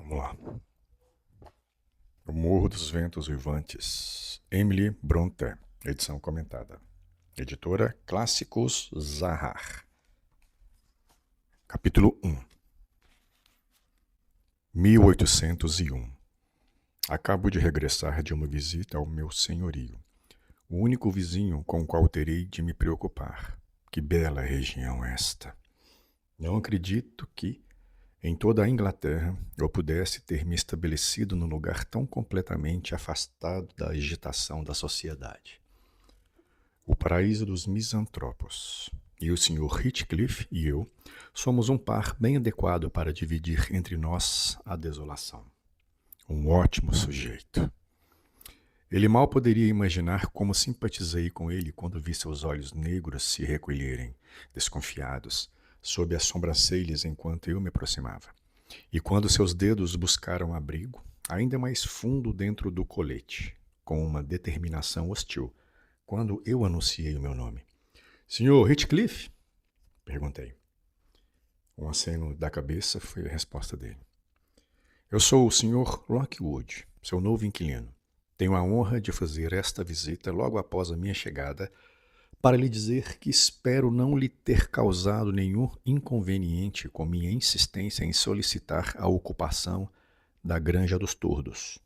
Vamos lá. O Morro dos Ventos Uivantes. Emily Brontë. Edição comentada. Editora Clássicos Zahar. Capítulo 1. 1801. Acabo de regressar de uma visita ao meu senhorio, o único vizinho com o qual terei de me preocupar. Que bela região esta! Não acredito que, em toda a Inglaterra, eu pudesse ter me estabelecido num lugar tão completamente afastado da agitação da sociedade. O paraíso dos misantropos. E o Sr. Heathcliff e eu somos um par bem adequado para dividir entre nós a desolação. Um ótimo sujeito. Ele mal poderia imaginar como simpatizei com ele quando vi seus olhos negros se recolherem, desconfiados, sob as sobrancelhas enquanto eu me aproximava. E quando seus dedos buscaram abrigo, ainda mais fundo dentro do colete, com uma determinação hostil, quando eu anunciei o meu nome. Sr. Heathcliff? Perguntei. Um aceno da cabeça foi a resposta dele. Eu sou o Sr. Lockwood, seu novo inquilino. Tenho a honra de fazer esta visita logo após a minha chegada para lhe dizer que espero não lhe ter causado nenhum inconveniente com minha insistência em solicitar a ocupação da Granja dos Tordos.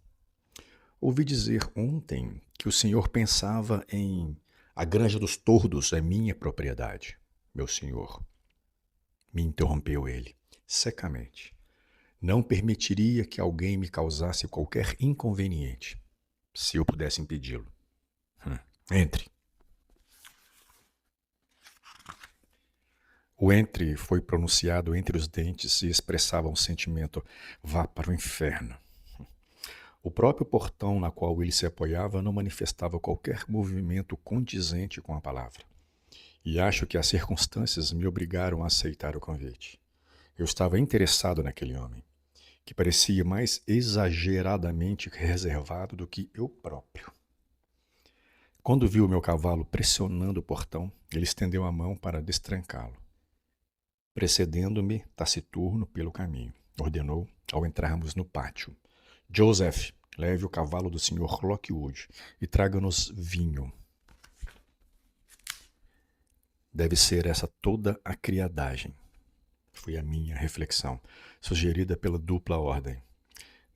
Ouvi dizer ontem que o senhor pensava em... A Granja dos Tordos é minha propriedade, meu senhor. Me interrompeu ele, secamente. Não permitiria que alguém me causasse qualquer inconveniente, se eu pudesse impedi-lo. Entre. O entre foi pronunciado entre os dentes e expressava um sentimento: vá para o inferno. O próprio portão na qual ele se apoiava não manifestava qualquer movimento condizente com a palavra. E acho que as circunstâncias me obrigaram a aceitar o convite. Eu estava interessado naquele homem, que parecia mais exageradamente reservado do que eu próprio. Quando viu o meu cavalo pressionando o portão, ele estendeu a mão para destrancá-lo. Precedendo-me, taciturno, pelo caminho, ordenou ao entrarmos no pátio. Joseph, leve o cavalo do Sr. Lockwood e traga-nos vinho. Deve ser essa toda a criadagem. Foi a minha reflexão, sugerida pela dupla ordem.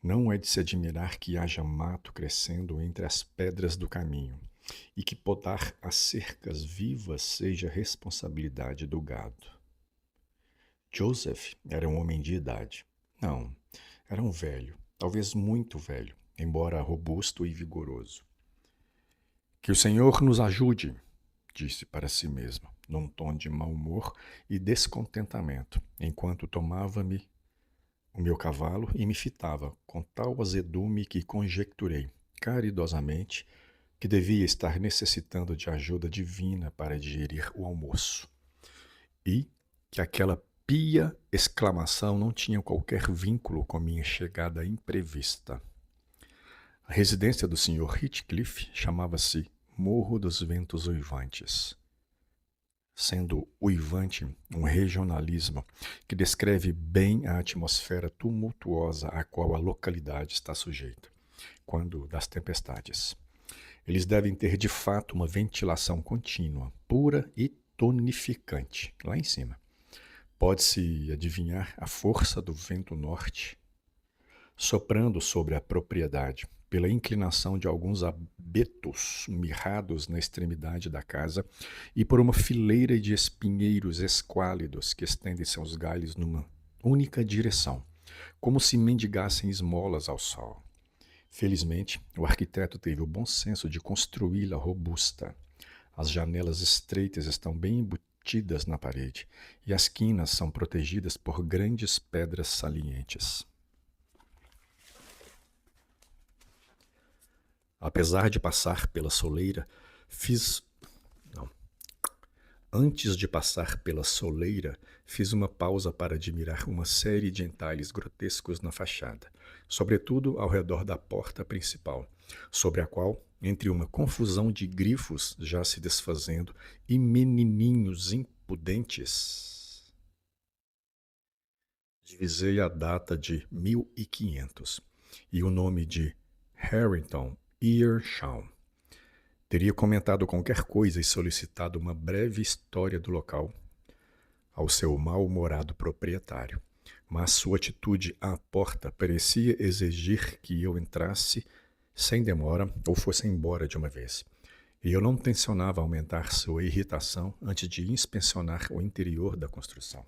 Não é de se admirar que haja mato crescendo entre as pedras do caminho e que podar as cercas vivas seja responsabilidade do gado. Joseph era um homem de idade. Não, era um velho, talvez muito velho, embora robusto e vigoroso. Que o Senhor nos ajude, disse para si mesmo, num tom de mau humor e descontentamento, enquanto tomava-me o meu cavalo e me fitava com tal azedume que conjecturei, caridosamente, que devia estar necessitando de ajuda divina para digerir o almoço. E que aquela pia exclamação não tinha qualquer vínculo com minha chegada imprevista. A residência do Sr. Heathcliff chamava-se Morro dos Ventos Uivantes, sendo uivante um regionalismo que descreve bem a atmosfera tumultuosa a qual a localidade está sujeita, quando das tempestades. Eles devem ter de fato uma ventilação contínua, pura e tonificante, lá em cima. Pode-se adivinhar a força do vento norte, soprando sobre a propriedade, pela inclinação de alguns abetos mirrados na extremidade da casa e por uma fileira de espinheiros esquálidos que estendem seus galhos numa única direção, como se mendigassem esmolas ao sol. Felizmente, o arquiteto teve o bom senso de construí-la robusta. As janelas estreitas estão bem embutidas na parede e as quinas são protegidas por grandes pedras salientes. Apesar de passar pela soleira, Antes de passar pela soleira, fiz uma pausa para admirar uma série de entalhes grotescos na fachada, sobretudo ao redor da porta principal, sobre a qual, entre uma confusão de grifos já se desfazendo e menininhos impudentes, Divisei a data de 1500 e o nome de Harrington Earnshaw. Teria comentado qualquer coisa e solicitado uma breve história do local ao seu mal-humorado proprietário, mas sua atitude à porta parecia exigir que eu entrasse sem demora ou fosse embora de uma vez. E eu não tencionava aumentar sua irritação antes de inspecionar o interior da construção.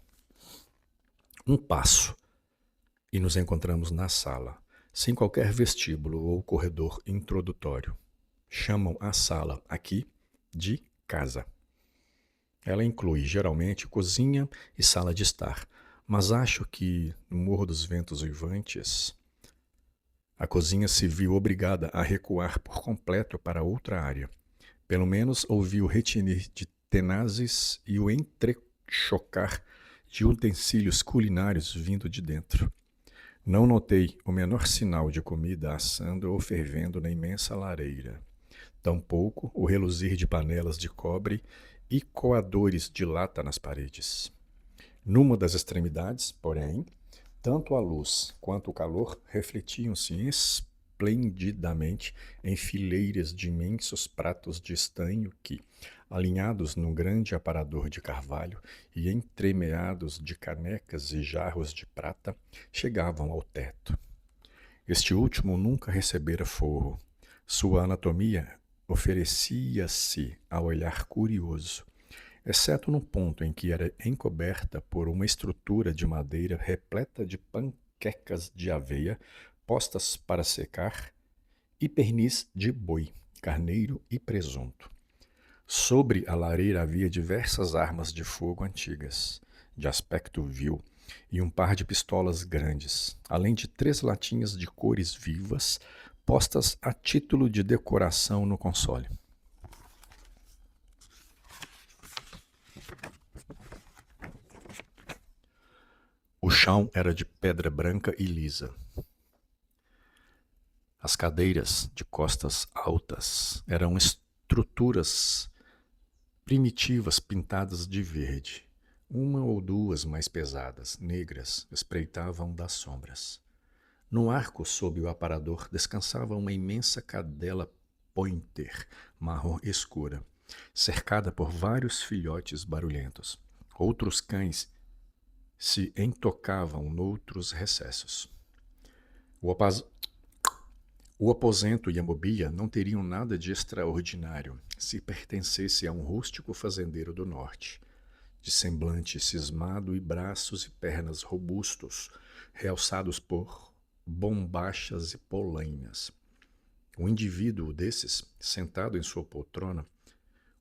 Um passo, e nos encontramos na sala, sem qualquer vestíbulo ou corredor introdutório. Chamam a sala aqui de casa. Ela inclui, geralmente, cozinha e sala de estar, mas acho que, no Morro dos Ventos Uivantes, a cozinha se viu obrigada a recuar por completo para outra área. Pelo menos ouvi o retinir de tenazes e o entrechocar de utensílios culinários vindo de dentro. Não notei o menor sinal de comida assando ou fervendo na imensa lareira. Tampouco o reluzir de panelas de cobre e coadores de lata nas paredes. Numa das extremidades, porém, tanto a luz quanto o calor refletiam-se esplendidamente em fileiras de imensos pratos de estanho que, alinhados num grande aparador de carvalho e entremeados de canecas e jarros de prata, chegavam ao teto. Este último nunca recebera forro. Sua anatomia oferecia-se a olhar curioso, exceto no ponto em que era encoberta por uma estrutura de madeira repleta de panquecas de aveia postas para secar e pernis de boi, carneiro e presunto. Sobre a lareira havia diversas armas de fogo antigas, de aspecto vil, e um par de pistolas grandes, além de 3 latinhas de cores vivas postas a título de decoração no console. O chão era de pedra branca e lisa. As cadeiras, de costas altas, eram estruturas primitivas pintadas de verde. Uma ou duas mais pesadas, negras, espreitavam das sombras. No arco sob o aparador descansava uma imensa cadela pointer, marrom escura, cercada por vários filhotes barulhentos. Outros cães se entocavam noutros recessos. O aposento e a mobília não teriam nada de extraordinário se pertencesse a um rústico fazendeiro do norte, de semblante cismado e braços e pernas robustos, realçados por bombachas e polainas. Um indivíduo desses, sentado em sua poltrona,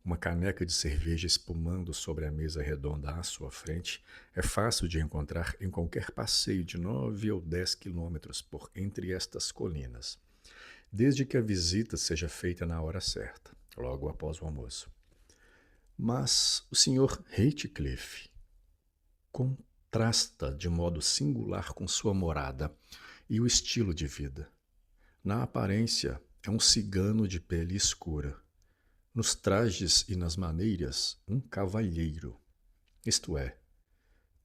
uma caneca de cerveja espumando sobre a mesa redonda à sua frente, é fácil de encontrar em qualquer passeio de 9 ou 10 quilômetros por entre estas colinas, desde que a visita seja feita na hora certa, logo após o almoço. Mas o Sr. Heathcliff contrasta de modo singular com sua morada e o estilo de vida. Na aparência, é um cigano de pele escura. Nos trajes e nas maneiras, um cavalheiro. Isto é,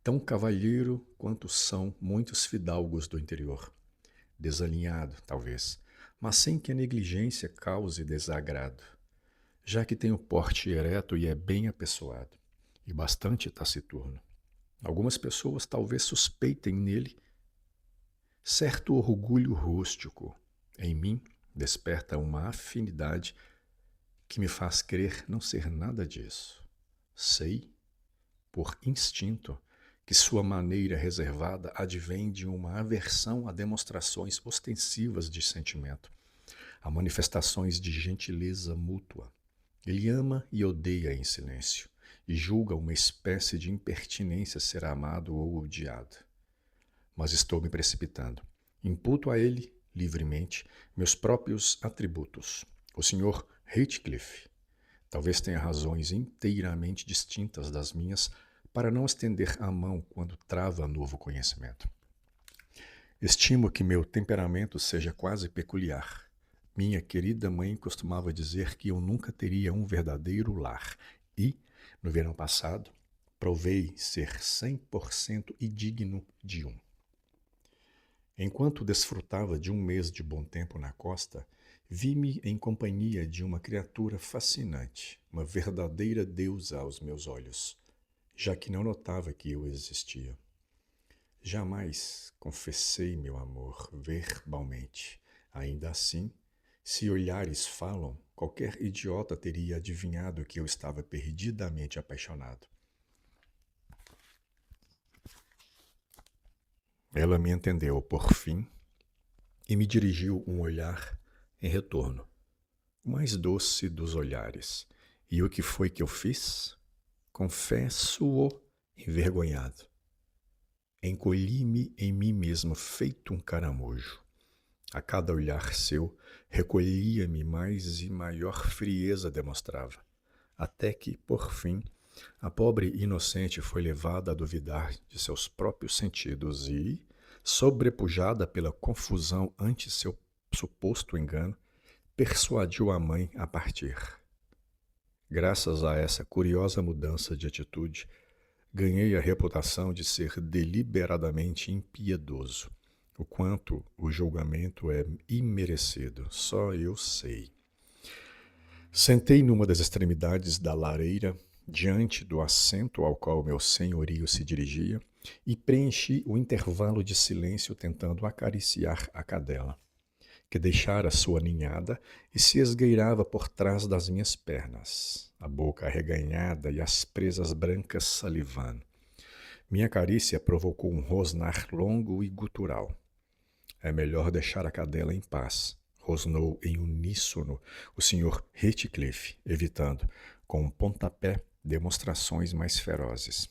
tão cavalheiro quanto são muitos fidalgos do interior. Desalinhado, talvez, mas sem que a negligência cause desagrado, já que tem o porte ereto e é bem apessoado, e bastante taciturno. Algumas pessoas talvez suspeitem nele certo orgulho rústico. Em mim desperta uma afinidade que me faz crer não ser nada disso. Sei, por instinto, que sua maneira reservada advém de uma aversão a demonstrações ostensivas de sentimento, a manifestações de gentileza mútua. Ele ama e odeia em silêncio, e julga uma espécie de impertinência ser amado ou odiado. Mas estou me precipitando. Imputo a ele, livremente, meus próprios atributos. O Sr. Heathcliff talvez tenha razões inteiramente distintas das minhas para não estender a mão quando trava novo conhecimento. Estimo que meu temperamento seja quase peculiar. Minha querida mãe costumava dizer que eu nunca teria um verdadeiro lar e, no verão passado, provei ser 100% indigno de um. Enquanto desfrutava de um mês de bom tempo na costa, vi-me em companhia de uma criatura fascinante, uma verdadeira deusa aos meus olhos, já que não notava que eu existia. Jamais confessei meu amor verbalmente. Ainda assim, se olhares falam, qualquer idiota teria adivinhado que eu estava perdidamente apaixonado. Ela me entendeu, por fim, e me dirigiu um olhar em retorno, o mais doce dos olhares. E o que foi que eu fiz? Confesso-o envergonhado. Encolhi-me em mim mesmo, feito um caramujo. A cada olhar seu, recolhia-me mais e maior frieza demonstrava, até que, por fim, a pobre inocente foi levada a duvidar de seus próprios sentidos e, sobrepujada pela confusão ante seu suposto engano, persuadiu a mãe a partir. Graças a essa curiosa mudança de atitude, ganhei a reputação de ser deliberadamente impiedoso. O quanto o julgamento é imerecido, só eu sei. Sentei numa das extremidades da lareira, diante do assento ao qual meu senhorio se dirigia, e preenchi o intervalo de silêncio tentando acariciar a cadela, que deixara sua ninhada e se esgueirava por trás das minhas pernas, a boca arreganhada e as presas brancas salivando. Minha carícia provocou um rosnar longo e gutural. É melhor deixar a cadela em paz, rosnou em uníssono o Sr. Heathcliff, evitando, com um pontapé, demonstrações mais ferozes.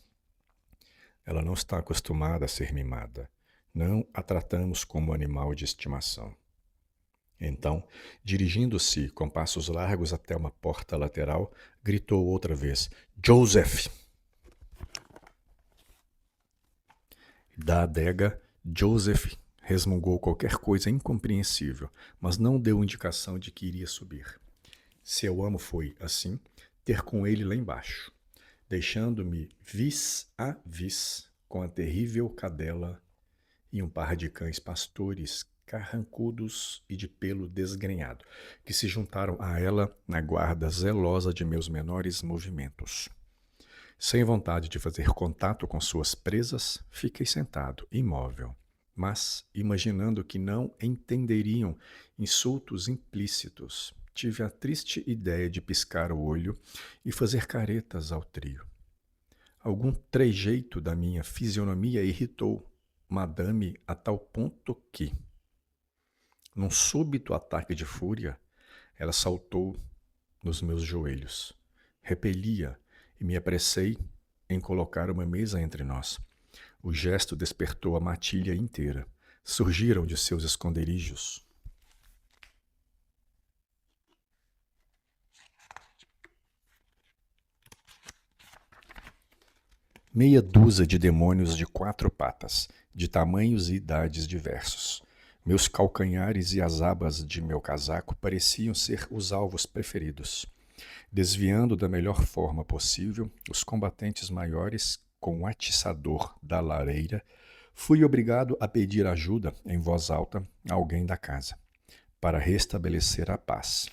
Ela não está acostumada a ser mimada. Não a tratamos como animal de estimação. Então, dirigindo-se com passos largos até uma porta lateral, gritou outra vez: Joseph! Da adega, Joseph resmungou qualquer coisa incompreensível, mas não deu indicação de que iria subir. Seu amo foi, assim, ter com ele lá embaixo, deixando-me vis a vis com a terrível cadela e um par de cães pastores carrancudos e de pelo desgrenhado, que se juntaram a ela na guarda zelosa de meus menores movimentos. Sem vontade de fazer contato com suas presas, fiquei sentado, imóvel, mas, imaginando que não entenderiam insultos implícitos, tive a triste ideia de piscar o olho e fazer caretas ao trio. Algum trejeito da minha fisionomia irritou Madame a tal ponto que, num súbito ataque de fúria, ela saltou nos meus joelhos. Repelia e me apressei em colocar uma mesa entre nós. O gesto despertou a matilha inteira. Surgiram de seus esconderijos meia dúzia de demônios de 4 patas, de tamanhos e idades diversos. Meus calcanhares e as abas de meu casaco pareciam ser os alvos preferidos. Desviando da melhor forma possível, os combatentes maiores, com o atiçador da lareira, fui obrigado a pedir ajuda, em voz alta, a alguém da casa, para restabelecer a paz.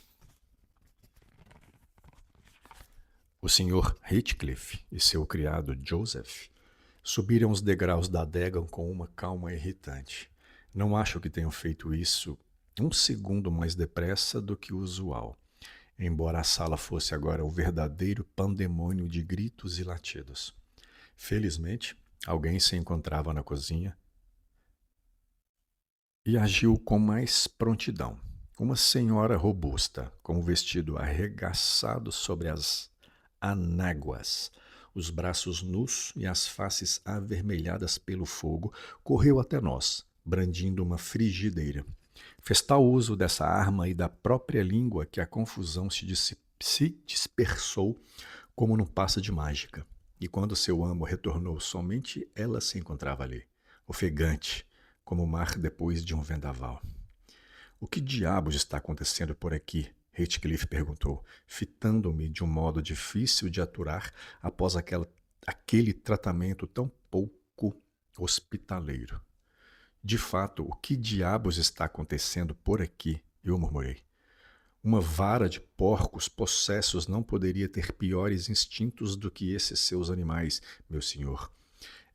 O Sr. Heathcliff e seu criado Joseph subiram os degraus da adega com uma calma irritante. Não acho que tenham feito isso um segundo mais depressa do que o usual, embora a sala fosse agora um verdadeiro pandemônio de gritos e latidos. Felizmente, alguém se encontrava na cozinha e agiu com mais prontidão. Uma senhora robusta, com o vestido arregaçado sobre as anáguas, os braços nus e as faces avermelhadas pelo fogo, correu até nós, brandindo uma frigideira. Fez tal uso dessa arma e da própria língua que a confusão se dispersou como num passe de mágica. E quando seu amo retornou, somente ela se encontrava ali, ofegante, como o mar depois de um vendaval. O que diabos está acontecendo por aqui? Heathcliff perguntou, fitando-me de um modo difícil de aturar após aquela aquele tratamento tão pouco hospitaleiro. De fato, o que diabos está acontecendo por aqui? Eu murmurei. Uma vara de porcos possessos não poderia ter piores instintos do que esses seus animais, meu senhor.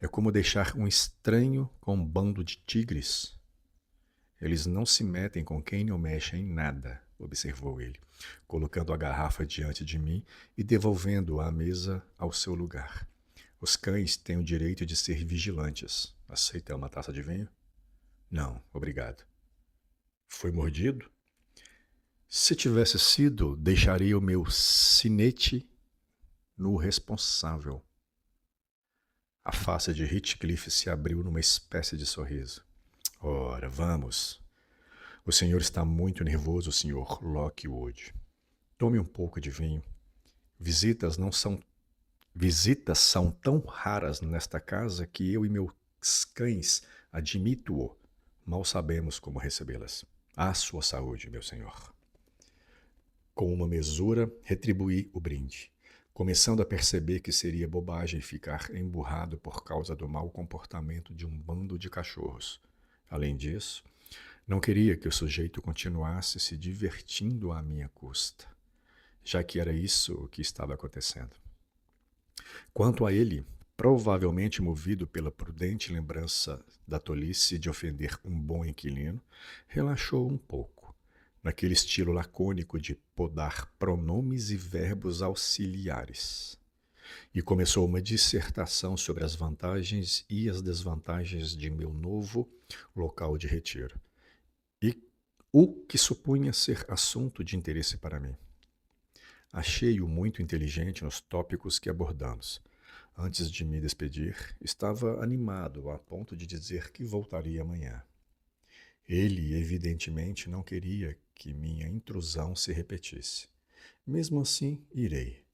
É como deixar um estranho com um bando de tigres. Eles não se metem com quem não mexe em nada, observou ele, colocando a garrafa diante de mim e devolvendo a mesa ao seu lugar. Os cães têm o direito de ser vigilantes. Aceita uma taça de vinho? Não, obrigado. Foi mordido? Se tivesse sido, deixaria o meu sinete no responsável. A face de Heathcliff se abriu numa espécie de sorriso. Ora, vamos. O senhor está muito nervoso, senhor Lockwood. Tome um pouco de vinho. Visitas não são Visitas são tão raras nesta casa que eu e meus cães, admito-o, mal sabemos como recebê-las. À sua saúde, meu senhor. Com uma mesura, retribuí o brinde, começando a perceber que seria bobagem ficar emburrado por causa do mau comportamento de um bando de cachorros. Além disso, não queria que o sujeito continuasse se divertindo à minha custa, já que era isso o que estava acontecendo. Quanto a ele, provavelmente movido pela prudente lembrança da tolice de ofender um bom inquilino, relaxou um pouco, naquele estilo lacônico de podar pronomes e verbos auxiliares, e começou uma dissertação sobre as vantagens e as desvantagens de meu novo local de retiro, e o que supunha ser assunto de interesse para mim. Achei-o muito inteligente nos tópicos que abordamos. Antes de me despedir, estava animado a ponto de dizer que voltaria amanhã. Ele, evidentemente, não queria que minha intrusão se repetisse. Mesmo assim, irei.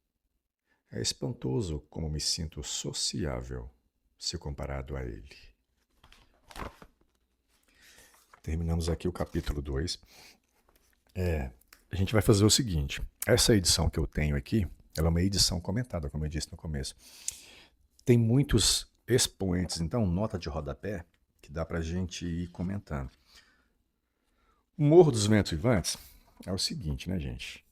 É espantoso como me sinto sociável se comparado a ele. Terminamos aqui o capítulo 2. A gente vai fazer o seguinte. Essa edição que eu tenho aqui, ela é uma edição comentada, como eu disse no começo. Tem muitos expoentes, então, nota de rodapé, que dá pra gente ir comentando. O Morro dos Ventos Vivantes é o seguinte, né, gente?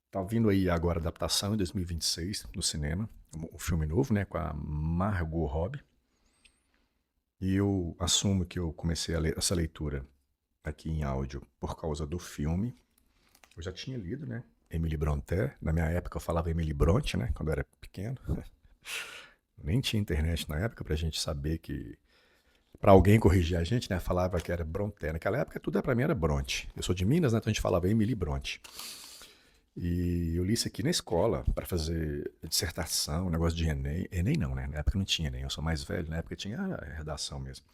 Tá vindo aí agora a adaptação em 2026 no cinema, o filme novo, né, com a Margot Robbie. E eu assumo que eu comecei essa leitura aqui em áudio por causa do filme. Eu já tinha lido, né, Emily Brontë. Na minha época eu falava Emily Bronte, né, quando eu era pequeno. Nem tinha internet na época pra gente saber que... Pra alguém corrigir a gente, né, falava que era Brontë. Naquela época tudo pra mim era Bronte. Eu sou de Minas, né, então a gente falava Emily Bronte. E eu li isso aqui na escola para fazer dissertação, negócio de Enem. Enem não, né? Na época não tinha Enem, eu sou mais velho, na época tinha a redação mesmo.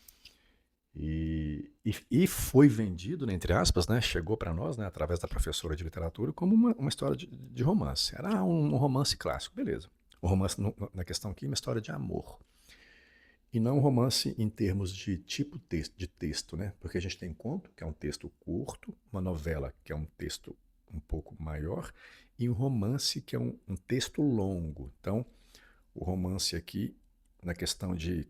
E foi vendido, né, entre aspas, né? Chegou para nós, né, através da professora de literatura, como uma história de romance. Era um romance clássico, beleza. O romance, na questão aqui, é uma história de amor. E não um romance em termos de tipo de texto, né? Porque a gente tem conto, que é um texto curto, uma novela, que é um texto um pouco maior, e um romance, que é um texto longo. Então, o romance aqui, na questão de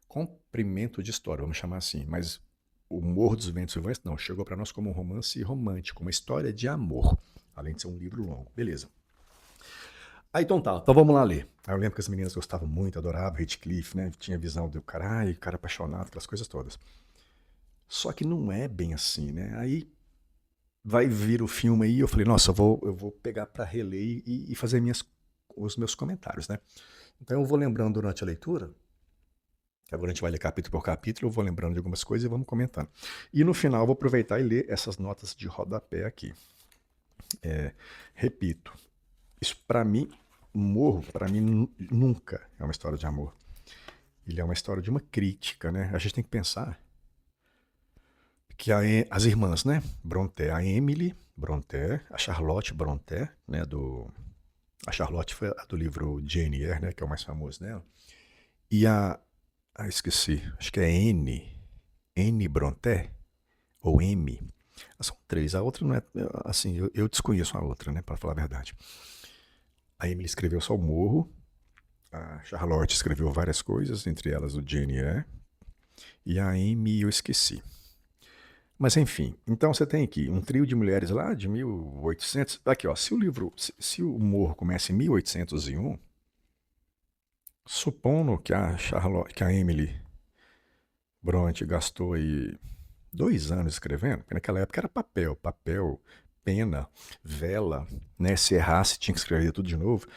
comprimento de história, vamos chamar assim, mas o Morro dos Ventos Silvestres, não, chegou para nós como um romance romântico, uma história de amor, além de ser um livro longo. Beleza. Aí então tá, então vamos lá ler. Aí eu lembro que as meninas gostavam muito, adoravam Heathcliff, né? Tinha visão do cara, cara apaixonado, aquelas coisas todas. Só que não é bem assim, né? Aí vai vir o filme aí, eu falei, nossa, eu vou pegar para reler e fazer os meus comentários, né? Então eu vou lembrando durante a leitura, que agora a gente vai ler capítulo por capítulo, eu vou lembrando de algumas coisas e vamos comentando. E no final eu vou aproveitar e ler essas notas de rodapé aqui. Repito, isso para mim, Morro, para mim nunca é uma história de amor. Ele é uma história de uma crítica, né? A gente tem que pensar que as irmãs, né? Brontë, a Emily Brontë, a Charlotte Brontë, né? A Charlotte foi a do livro Jane Eyre, né? Que é o mais famoso dela. E esqueci, acho que é N Brontë, ou M. São três, a outra não é, assim, eu desconheço a outra, né? Para falar a verdade. A Emily escreveu só o Morro, A Charlotte escreveu várias coisas, entre elas o Jane Eyre, e a Amy eu esqueci. Mas enfim, então você tem aqui um trio de mulheres lá de 1800. Aqui, ó, se o livro, se o Morro começa em 1801, supondo que a Charlotte, que a Emily Bronte gastou aí 2 anos escrevendo, porque naquela época era papel, pena, vela, né? Se errasse tinha que escrever tudo de novo.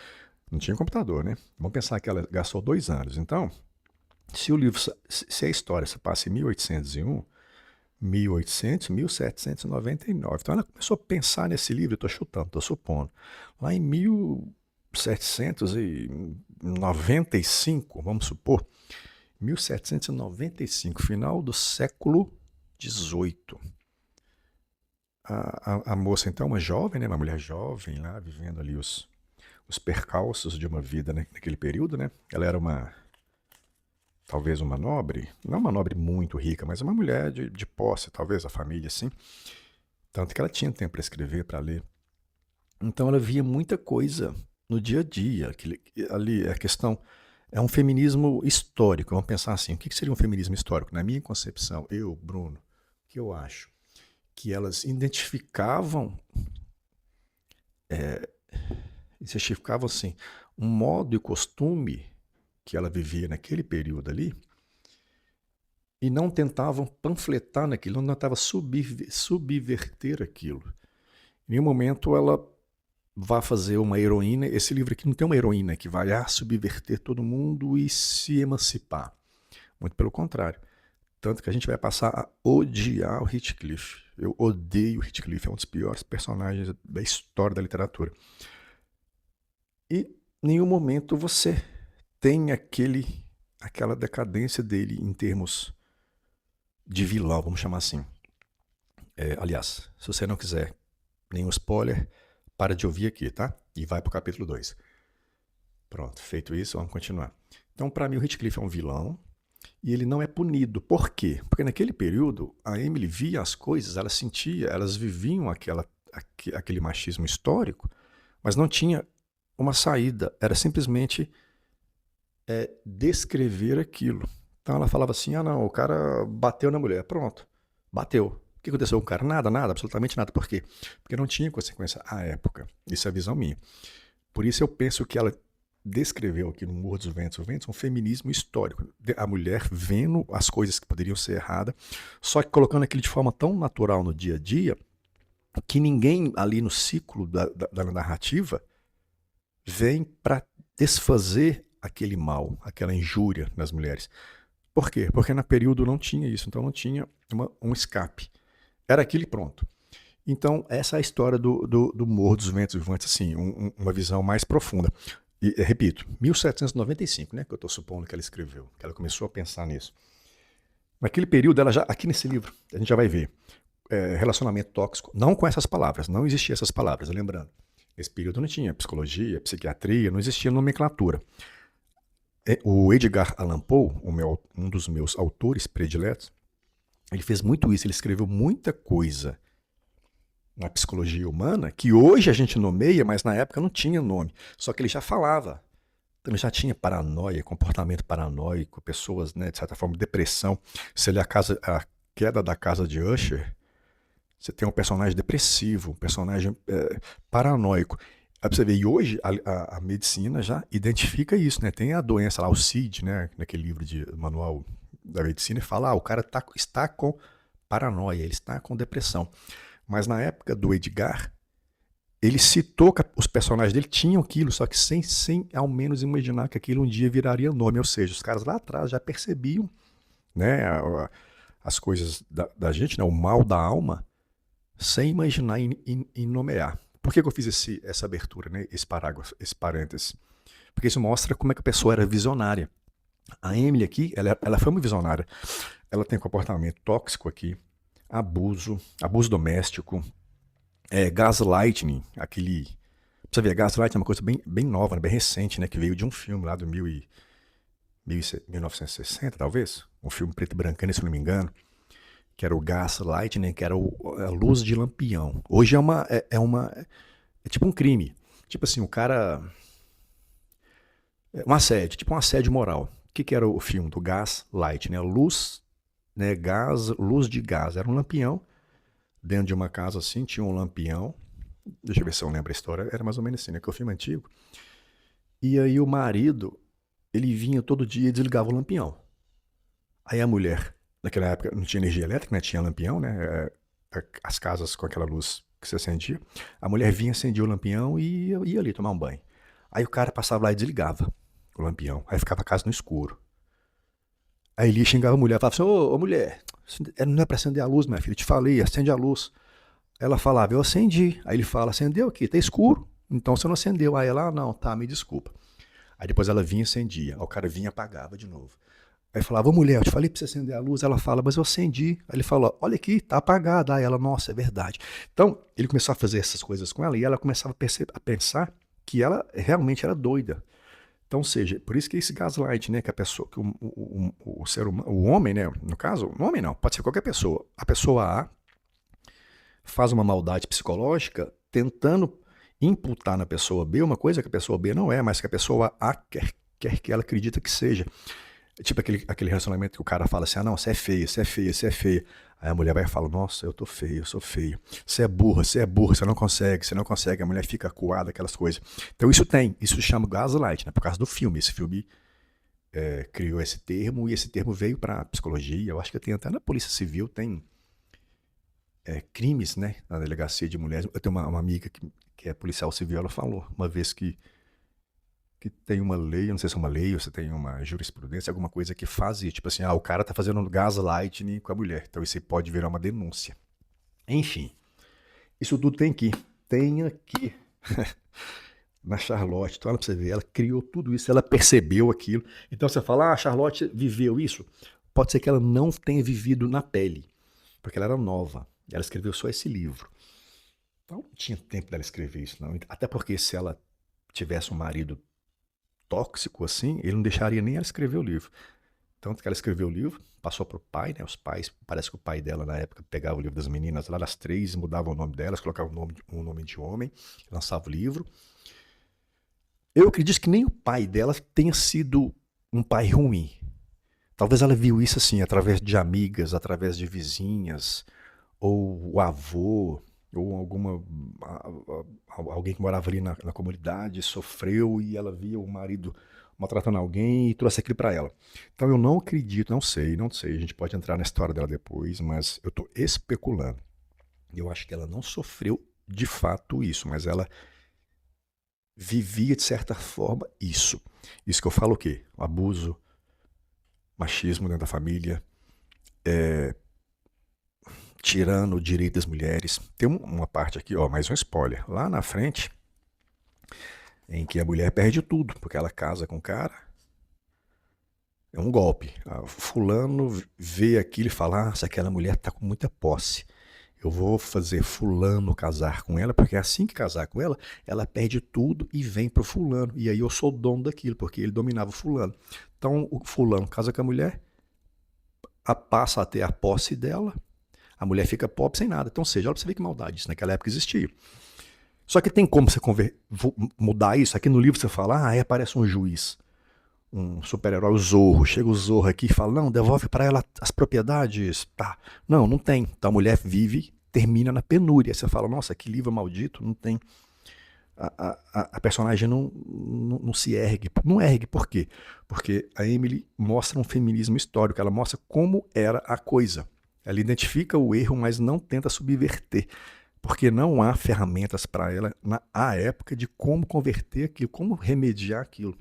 Não tinha computador, né? Vamos pensar que ela gastou 2 anos. Então, se o livro, se a história se passa em 1801, 1800, 1799. Então ela começou a pensar nesse livro, eu estou chutando, estou supondo. Lá em 1795, vamos supor, 1795, final do século XVIII. A moça, então, uma jovem, né, uma mulher jovem lá, vivendo ali os percalços de uma vida, né, naquele período, né? Ela era talvez uma nobre, não uma nobre muito rica, mas uma mulher de posse, talvez a família, assim. Tanto que ela tinha tempo para escrever, para ler. Então ela via muita coisa no dia a dia. Ali a questão é um feminismo histórico. Vamos pensar assim, o que seria um feminismo histórico? Na minha concepção, eu, Bruno, o que eu acho? Que elas identificavam assim, um modo e costume que ela vivia naquele período ali, e não tentavam panfletar naquilo, não tentavam subverter aquilo. Em nenhum momento ela vai fazer uma heroína. Esse livro aqui não tem uma heroína que vai subverter todo mundo e se emancipar. Muito pelo contrário. Tanto que a gente vai passar a odiar o Heathcliff. Eu odeio o Heathcliff, é um dos piores personagens da história da literatura. E em nenhum momento você tem aquela decadência dele em termos de vilão, vamos chamar assim. Aliás, se você não quiser nenhum spoiler, para de ouvir aqui, tá? E vai pro capítulo 2. Pronto, feito isso, vamos continuar. Então, para mim, o Heathcliff é um vilão e ele não é punido. Por quê? Porque naquele período, a Emily via as coisas, ela sentia, elas viviam aquele machismo histórico, mas não tinha uma saída. Era simplesmente descrever aquilo. Então ela falava assim, não, o cara bateu na mulher. Pronto, bateu. O que aconteceu com o cara? Nada, absolutamente nada. Por quê? Porque não tinha consequência à época. Isso é a visão minha. Por isso eu penso que ela descreveu aqui no Morro dos Ventos um feminismo histórico. A mulher vendo as coisas que poderiam ser erradas, só que colocando aquilo de forma tão natural no dia a dia, que ninguém ali no ciclo da narrativa vem para desfazer aquele mal, aquela injúria nas mulheres. Por quê? Porque no período não tinha isso, então não tinha um escape. Era aquilo e pronto. Então, essa é a história do Morro dos Ventos Vivantes, assim, uma visão mais profunda. E, repito, 1795, né, que eu estou supondo que ela escreveu, que ela começou a pensar nisso. Naquele período, ela já, aqui nesse livro, a gente já vai ver, relacionamento tóxico, não com essas palavras, não existiam essas palavras, lembrando. Nesse período não tinha psicologia, psiquiatria, não existia nomenclatura. O Edgar Allan Poe, um dos meus autores prediletos, ele fez muito isso, ele escreveu muita coisa na psicologia humana que hoje a gente nomeia, mas na época não tinha nome. Só que ele já falava. Então ele já tinha paranoia, comportamento paranoico, pessoas, né, de certa forma, depressão. Se ele a queda da casa de Usher, você tem um personagem depressivo, um personagem paranoico. Aí pra você ver, e hoje a medicina já identifica isso, né? Tem a doença lá, o CID, né? Naquele livro de manual da medicina, e fala, o cara está com paranoia, ele está com depressão. Mas na época do Edgar, ele citou que os personagens dele tinham aquilo, só que sem ao menos imaginar que aquilo um dia viraria nome. Ou seja, os caras lá atrás já percebiam, né, as coisas da gente, né, o mal da alma, sem imaginar em nomear. Por que eu fiz essa abertura, né, esse parágrafo, esse parêntese? Porque isso mostra como é que a pessoa era visionária. A Emily aqui, ela foi uma visionária. Ela tem comportamento tóxico aqui, abuso doméstico, gaslighting, aquele... Pra você ver, gaslighting é uma coisa bem nova, né, bem recente, né, que veio de um filme lá do 1960, talvez, um filme preto e branco, se não me engano, que era o gaslighting, né, que era a luz de lampião. Hoje é tipo um crime. Tipo assim, o cara... Um assédio, tipo um assédio moral. O que era o filme do Gaslight, né? Luz, né? Gás, luz de gás. Era um lampião dentro de uma casa assim, tinha um lampião. Deixa eu ver se eu lembro a história. Era mais ou menos assim, né? Que é o filme antigo. E aí o marido, ele vinha todo dia e desligava o lampião. Aí a mulher, naquela época não tinha energia elétrica, né? Tinha lampião, né? As casas com aquela luz que se acendia. A mulher vinha, acendia o lampião e ia ali tomar um banho. Aí o cara passava lá e desligava o lampião. Aí ficava a casa no escuro. Aí ele xingava a mulher, falava assim, ô mulher, não é pra acender a luz, minha filha, te falei, acende a luz. Ela falava, eu acendi. Aí ele fala, acendeu aqui, tá escuro. Então você não acendeu. Aí ela, não, tá, me desculpa. Aí depois ela vinha e acendia. Aí o cara vinha e apagava de novo. Aí falava, ô mulher, eu te falei pra você acender a luz. Ela fala, mas eu acendi. Aí ele falou, olha aqui, tá apagada. Aí ela, nossa, é verdade. Então, ele começou a fazer essas coisas com ela e ela começava a pensar que ela realmente era doida. Então, ou seja, por isso que esse gaslight, né, que a pessoa, que o ser humano, o homem, né, no caso, o homem não, pode ser qualquer pessoa. A pessoa A faz uma maldade psicológica tentando imputar na pessoa B uma coisa que a pessoa B não é, mas que a pessoa A quer que ela acredita que seja. Tipo aquele relacionamento que o cara fala assim, ah não, você é feia, você é feia, você é feia. Aí a mulher vai e fala, nossa, eu tô feio, eu sou feio. Você é burra, você não consegue, você não consegue. A mulher fica acuada, aquelas coisas. Então isso se chama gaslight, né? Por causa do filme. Esse filme criou esse termo e esse termo veio pra psicologia. Eu acho que tem até na Polícia Civil, tem crimes, né? Na delegacia de mulheres. Eu tenho uma amiga que é policial civil, ela falou uma vez que tem uma lei, eu não sei se é uma lei ou se tem uma jurisprudência, alguma coisa que faz isso. Tipo assim, o cara tá fazendo um gaslighting com a mulher. Então isso aí pode virar uma denúncia. Enfim, isso tudo tem aqui na Charlotte. Então, olha pra você ver, ela criou tudo isso, ela percebeu aquilo. Então você fala, a Charlotte viveu isso. Pode ser que ela não tenha vivido na pele, porque ela era nova. Ela escreveu só esse livro. Então não tinha tempo dela escrever isso, não. Até porque se ela tivesse um marido tóxico assim, ele não deixaria nem ela escrever o livro. Tanto que ela escreveu o livro, passou pro pai, né? Os pais, parece que o pai dela na época pegava o livro das meninas lá das três, mudava o nome delas, colocava um nome de homem, lançava o livro. Eu acredito que nem o pai dela tenha sido um pai ruim. Talvez ela viu isso assim, através de amigas, através de vizinhas, ou o avô, ou alguém que morava ali na comunidade sofreu e ela via o marido maltratando alguém e trouxe aquilo para ela. Então eu não acredito, não sei, a gente pode entrar na história dela depois, mas eu estou especulando. Eu acho que ela não sofreu de fato isso, mas ela vivia de certa forma isso. Isso que eu falo o quê? O abuso, machismo dentro da família, tirando o direito das mulheres. Tem uma parte aqui, ó, mais um spoiler. Lá na frente, em que a mulher perde tudo, porque ela casa com o cara. É um golpe. Fulano vê aquilo e fala, se aquela mulher tá com muita posse. Eu vou fazer fulano casar com ela, porque assim que casar com ela, ela perde tudo e vem pro fulano. E aí eu sou dono daquilo, porque ele dominava o fulano. Então o fulano casa com a mulher, passa a ter a posse dela, a mulher fica pobre sem nada. Então, ou seja, olha pra você ver que maldade isso naquela época existia. Só que tem como você mudar isso? Aqui no livro você fala, aí aparece um juiz, um super-herói, o Zorro. Chega o Zorro aqui e fala, não, devolve para ela as propriedades. Tá. Não, não tem. Então a mulher vive, termina na penúria. Você fala, nossa, que livro maldito, não tem. A personagem não se ergue. Não ergue por quê? Porque a Emily mostra um feminismo histórico, ela mostra como era a coisa. Ela identifica o erro, mas não tenta subverter. Porque não há ferramentas para ela na época de como converter aquilo, como remediar aquilo.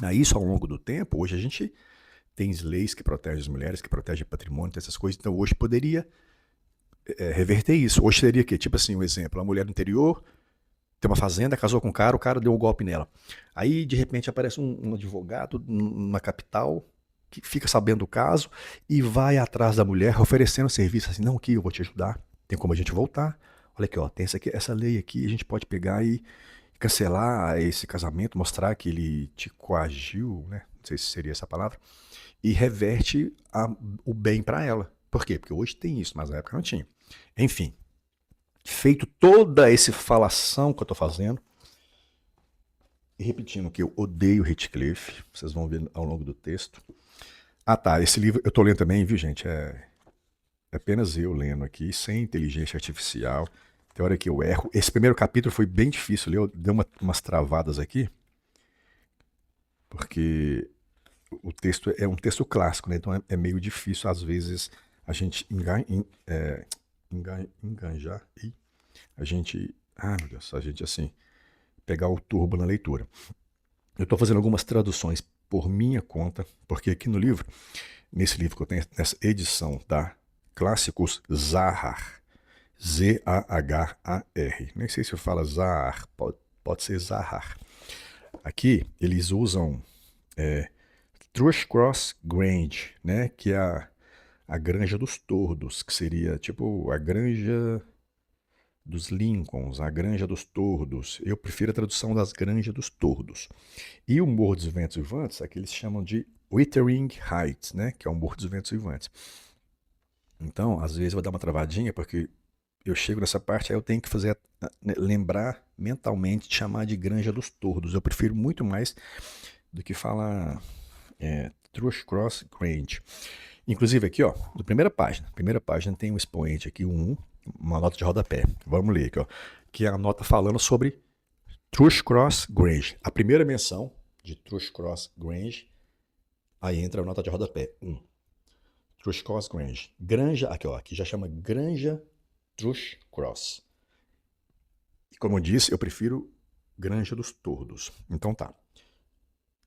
A isso ao longo do tempo, hoje a gente tem leis que protegem as mulheres, que protegem patrimônio, essas coisas, então hoje poderia reverter isso. Hoje seria o quê? Tipo assim, um exemplo, a mulher do interior tem uma fazenda, casou com o cara deu um golpe nela. Aí, de repente, aparece um advogado na capital que fica sabendo do caso e vai atrás da mulher oferecendo serviço assim, não, aqui eu vou te ajudar, tem como a gente voltar. Olha aqui, ó, tem essa lei aqui, a gente pode pegar e cancelar esse casamento, mostrar que ele te coagiu, né? Não sei se seria essa palavra, e reverte o bem para ela. Por quê? Porque hoje tem isso, mas na época não tinha. Enfim, feito toda essa falação que eu estou fazendo, E repetindo que eu odeio Heathcliff, vocês vão ver ao longo do texto. Ah tá, esse livro eu tô lendo também, viu gente? É apenas eu lendo aqui, sem inteligência artificial. Tem hora que eu erro. Esse primeiro capítulo foi bem difícil ler, deu umas travadas aqui, porque o texto é um texto clássico, né? Então é meio difícil, às vezes, a gente enganjar e a gente. Ah, meu Deus, a gente assim, pegar o turbo na leitura. Eu estou fazendo algumas traduções por minha conta, porque aqui no livro, nesse livro que eu tenho, nessa edição da Clássicos Zahar, Z-A-H-A-R. Nem sei se eu falo Zahar, pode ser Zahar. Aqui eles usam Thrushcross Grange, né? Que é a Granja dos Tordos, que seria tipo a Granja dos Lincolns, a Granja dos Tordos. Eu prefiro a tradução das Granjas dos Tordos. E o Morro dos Ventos Uivantes, aqui eles chamam de Wuthering Heights, né? Que é o Morro dos Ventos Uivantes. Então, às vezes eu vou dar uma travadinha, porque eu chego nessa parte, aí eu tenho que fazer, lembrar mentalmente de chamar de Granja dos Tordos. Eu prefiro muito mais do que falar Thrushcross Grange. Inclusive aqui, ó, na primeira página tem um expoente aqui, uma nota de rodapé. Vamos ler aqui, ó, que é a nota falando sobre Thrushcross Grange. A primeira menção de Thrushcross Grange, aí entra a nota de rodapé, 1. Thrushcross Grange. Granja, aqui ó, aqui já chama Granja Thrushcross. E como eu disse, eu prefiro Granja dos Tordos. Então tá.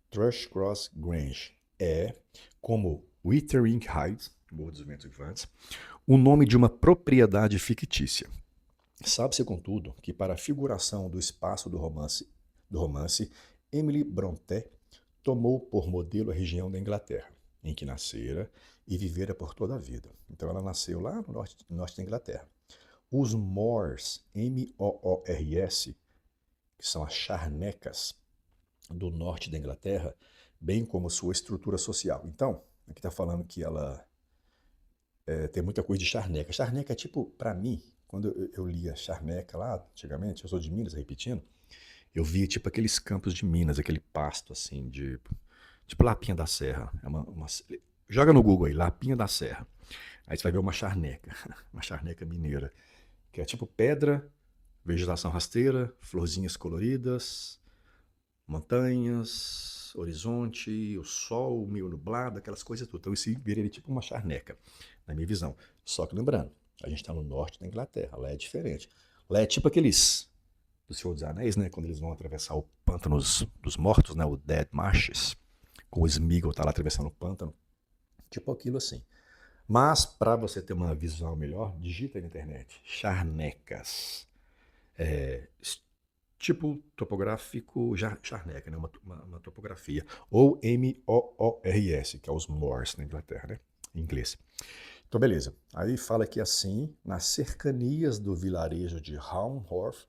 Thrushcross Grange é, como Wuthering Heights, Morro dos Ventos Uivantes, o nome de uma propriedade fictícia. Sabe-se, contudo, que para a figuração do espaço do romance, Emily Brontë tomou por modelo a região da Inglaterra, em que nascera e vivera por toda a vida. Então ela nasceu lá no norte da Inglaterra. Os Moors, M-O-O-R-S, que são as charnecas do norte da Inglaterra, bem como sua estrutura social. Então, aqui está falando que ela tem muita coisa de charneca. Charneca é tipo, para mim, quando eu lia charneca lá, antigamente, eu sou de Minas, repetindo, eu via tipo aqueles campos de Minas, aquele pasto assim, tipo Lapinha da Serra. Joga no Google aí, Lapinha da Serra. Aí você vai ver uma charneca, uma charneca mineira, que é tipo pedra, vegetação rasteira, florzinhas coloridas, montanhas, horizonte, o sol meio nublado, aquelas coisas tudo. Então isso viraria tipo uma charneca, na minha visão. Só que lembrando, a gente está no norte da Inglaterra, lá é diferente. Lá é tipo aqueles do Senhor dos Anéis, né? Quando eles vão atravessar o pântano dos mortos, né? O Dead Marshes, com o Sméagol tá lá atravessando o pântano. Tipo aquilo assim. Mas, para você ter uma visão melhor, digita na internet. Charnecas. Tipo topográfico charneca, né? Uma topografia. Ou M-O-O-R-S, que é os Moors na Inglaterra, né? Em inglês. Então, beleza. Aí fala aqui assim, nas cercanias do vilarejo de Haworth.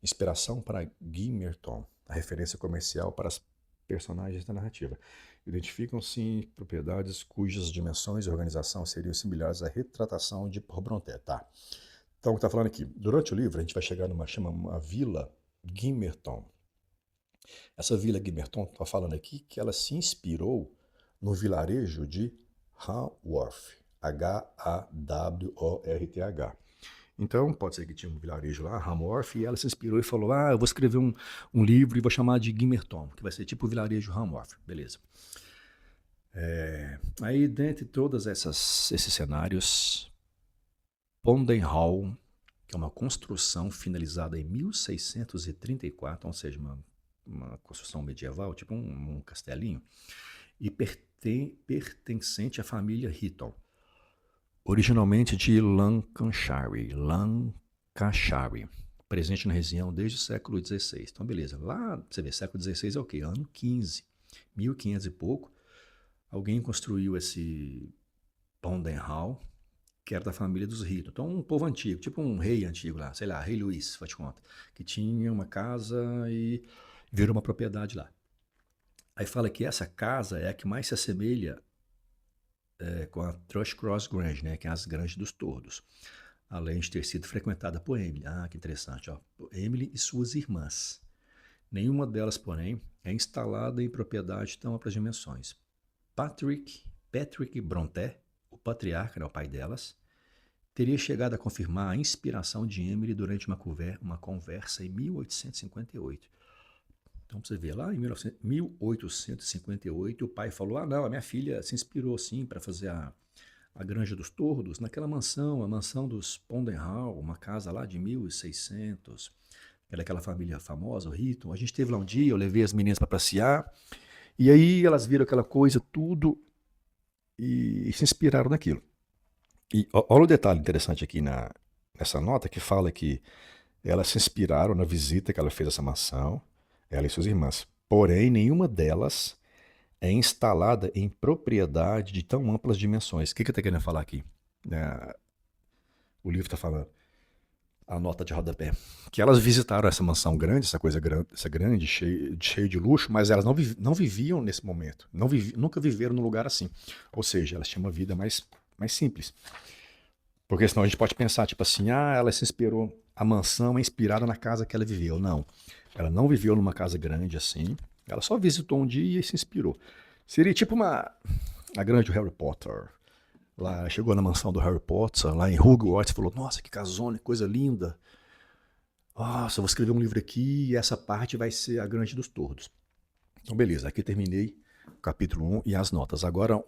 Inspiração para Gimerton, a referência comercial para as personagens da narrativa. Identificam-se propriedades cujas dimensões e organização seriam similares à retratação de por Brontë. Tá. Então, o que está falando aqui? Durante o livro, a gente vai chegar uma vila Gimerton. Essa vila Gimerton está falando aqui que ela se inspirou no vilarejo de Haworth. H-A-W-O-R-T-H. Então, pode ser que tinha um vilarejo lá, Haworth, e ela se inspirou e falou, eu vou escrever um livro e vou chamar de Gimerton, que vai ser tipo o vilarejo Haworth. Beleza. Aí, dentre todos esses cenários, Ponding Hall, que é uma construção finalizada em 1634, ou seja, uma construção medieval, tipo um castelinho, e pertencente à família Hitton, originalmente de Lancashire, presente na região desde o século XVI. Então, beleza, lá, você vê, século XVI é o quê? Ano 15, 1500 e pouco, alguém construiu esse Ponding Hall, que era da família dos Hitton. Então, um povo antigo, tipo um rei antigo lá, sei lá, rei Luís, faz de conta, que tinha uma casa e virou uma propriedade lá. Aí fala que essa casa é a que mais se assemelha com a Thrushcross Grange, né, que é as Granges dos Tordos. além de ter sido frequentada por Emily. Ah, que interessante, ó. Emily e suas irmãs. Nenhuma delas, porém, é instalada em propriedade de tão amplas dimensões. Patrick Brontë, o patriarca, né, o pai delas, teria chegado a confirmar a inspiração de Emily durante uma conversa em 1858. Então, você vê, lá em 1858, o pai falou, não, a minha filha se inspirou, sim, para fazer a Granja dos Tordos, naquela mansão, a mansão dos Pondenhall, uma casa lá de 1600, que era aquela família famosa, o Hitton. A gente esteve lá um dia, eu levei as meninas para passear, e aí elas viram aquela coisa, tudo, e se inspiraram naquilo. E olha o detalhe interessante aqui nessa nota, que fala que elas se inspiraram na visita que ela fez a essa mansão, ela e suas irmãs. Porém, nenhuma delas é instalada em propriedade de tão amplas dimensões. O que eu estou querendo falar aqui? O livro está falando, a nota de rodapé, que elas visitaram essa mansão grande, essa grande, cheio de luxo, mas elas não viviam nesse momento, nunca viveram num lugar assim. Ou seja, elas tinham uma vida mais simples. Porque senão a gente pode pensar, tipo assim, ela se inspirou, a mansão é inspirada na casa que ela viveu. Não, ela não viveu numa casa grande assim, ela só visitou um dia e se inspirou. Seria tipo a grande Harry Potter. Lá chegou na mansão do Harry Potter, lá em Hogwarts, falou, nossa, que casona, que coisa linda. Nossa, eu vou escrever um livro aqui e essa parte vai ser a Granja dos Tordos. Então, beleza, aqui terminei o capítulo 1 e as notas. Agora,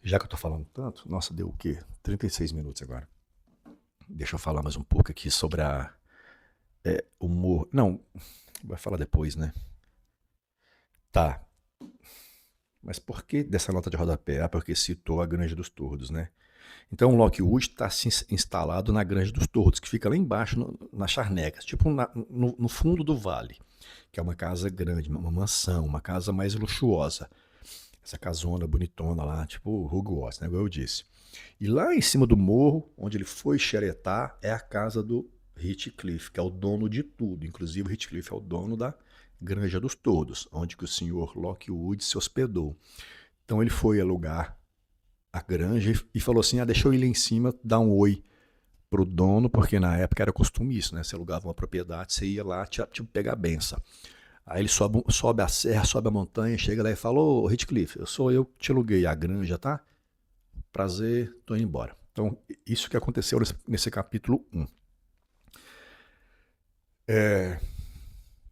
já que eu tô falando tanto, nossa, deu o quê? 36 minutos agora. Deixa eu falar mais um pouco aqui sobre humor. Não, vai falar depois, né? Tá. Mas por que dessa nota de rodapé? Porque citou a Granja dos Tordos, né? Então o Lockwood está instalado na Granja dos Tordos, que fica lá embaixo, nas Charnecas, tipo no fundo do vale, que é uma casa grande, uma mansão, uma casa mais luxuosa. Essa casona bonitona lá, tipo Hogwarts, né, igual eu disse. E lá em cima do morro, onde ele foi xeretar, é a casa do Heathcliff, que é o dono de tudo. Inclusive o Heathcliff é o dono da Granja dos Tordos, onde que o senhor Lockwood se hospedou. Então ele foi alugar a granja e falou assim, deixa eu ir lá em cima dar um oi pro dono, porque na época era costume isso, né? Você alugava uma propriedade, você ia lá, tipo, pegar a benção. Aí ele sobe a serra, sobe a montanha, chega lá e fala, ô Heathcliff, sou eu que te aluguei a granja, tá? Prazer, tô indo embora. Então, isso que aconteceu nesse capítulo 1.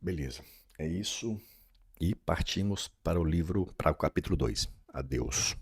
Beleza, é isso. E partimos para o capítulo 2. Adeus.